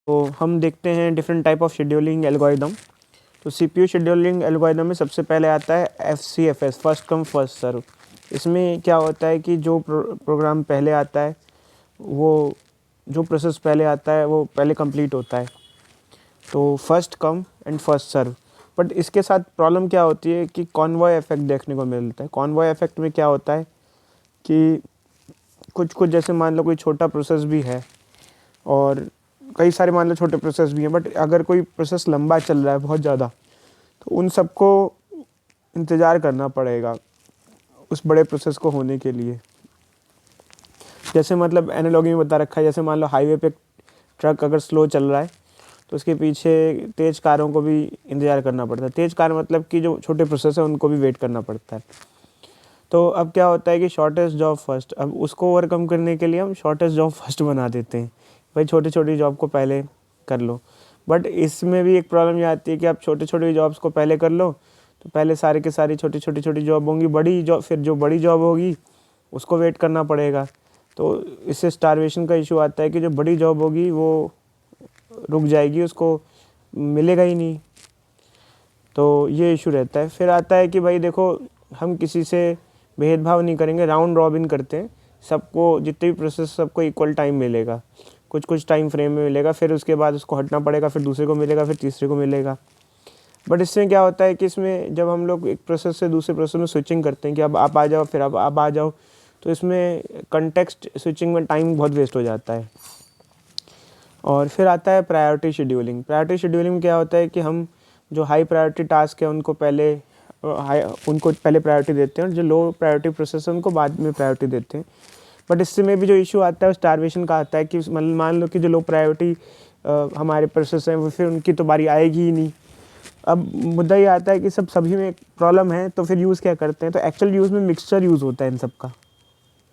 तो हम देखते हैं different type of scheduling algorithm. तो सीपीयू शेड्यूलिंग एल्गोरिदम में सबसे पहले आता है FCFS, first come first serve. इसमें क्या होता है कि जो प्रोग्राम पहले आता है, वो जो प्रोसेस पहले आता है वो पहले कंप्लीट होता है, तो first come and first serve. But इसके साथ प्रॉब्लम क्या होती है कि कॉन्वॉय इफेक्ट देखने को मिलता है। कॉन्वॉय इफेक्ट में क्या होता है कि कुछ कुछ जैसे मान लो कोई छोटा प्रोसेस भी है और कई सारे मान लो छोटे प्रोसेस भी हैं, बट अगर कोई प्रोसेस लंबा चल रहा है बहुत ज़्यादा, तो उन सबको इंतज़ार करना पड़ेगा उस बड़े प्रोसेस को होने के लिए। जैसे मतलब एनालॉगी में बता रखा है, जैसे मान लो हाईवे पे ट्रक अगर स्लो चल रहा है तो उसके पीछे तेज़ कारों को भी इंतज़ार करना पड़ता है। तेज़ कार मतलब कि जो छोटे प्रोसेस है उनको भी वेट करना पड़ता है। तो अब क्या होता है कि शॉर्टेस्ट जॉब फर्स्ट, अब उसको ओवरकम करने के लिए हम शॉर्टेस्ट जॉब फर्स्ट बना देते हैं, भाई छोटी छोटी जॉब को पहले कर लो। बट इसमें भी एक प्रॉब्लम ये आती है कि आप छोटी छोटी जॉब्स को पहले कर लो तो पहले सारी की सारी छोटी छोटी जॉब होंगी, बड़ी जॉब फिर जो बड़ी जॉब होगी उसको वेट करना पड़ेगा। तो इससे स्टारवेशन का इशू आता है कि जो बड़ी जॉब होगी वो रुक जाएगी, उसको मिलेगा ही नहीं। तो ये इशू रहता है। फिर आता है कि भाई देखो, हम किसी से भेदभाव नहीं करेंगे, राउंड रॉबिन करते हैं, सबको जितने भी प्रोसेस सबको इक्वल टाइम मिलेगा, कुछ कुछ टाइम फ्रेम में मिलेगा, फिर उसके बाद उसको हटना पड़ेगा, फिर दूसरे को मिलेगा, फिर तीसरे को मिलेगा। बट इसमें क्या होता है कि इसमें जब हम लोग एक प्रोसेस से दूसरे प्रोसेस में स्विचिंग करते हैं कि अब आप आ जाओ, फिर अब आप आ जाओ, तो इसमें कंटेक्स्ट स्विचिंग में टाइम बहुत वेस्ट हो जाता है। और फिर आता है प्रायोरिटी शेड्यूलिंग। प्रायोरिटी शेड्यूलिंग में क्या होता है कि हम जो हाई प्रायोरिटी टास्क है उनको पहले प्रायोरिटी देते हैं, और जो लो प्रायोरिटी प्रोसेस है उनको बाद में प्रायोरिटी देते हैं। बट इससे में भी जो इशू आता है वो स्टारवेशन का आता है कि मान लो कि जो लो प्रायोरिटी हमारे प्रोसेस हैं वो फिर उनकी तो बारी आएगी ही नहीं। अब मुद्दा ये आता है कि सभी में प्रॉब्लम है, तो फिर यूज़ क्या करते हैं, तो एक्चुअल यूज़ में मिक्सचर यूज़ होता है इन सब का।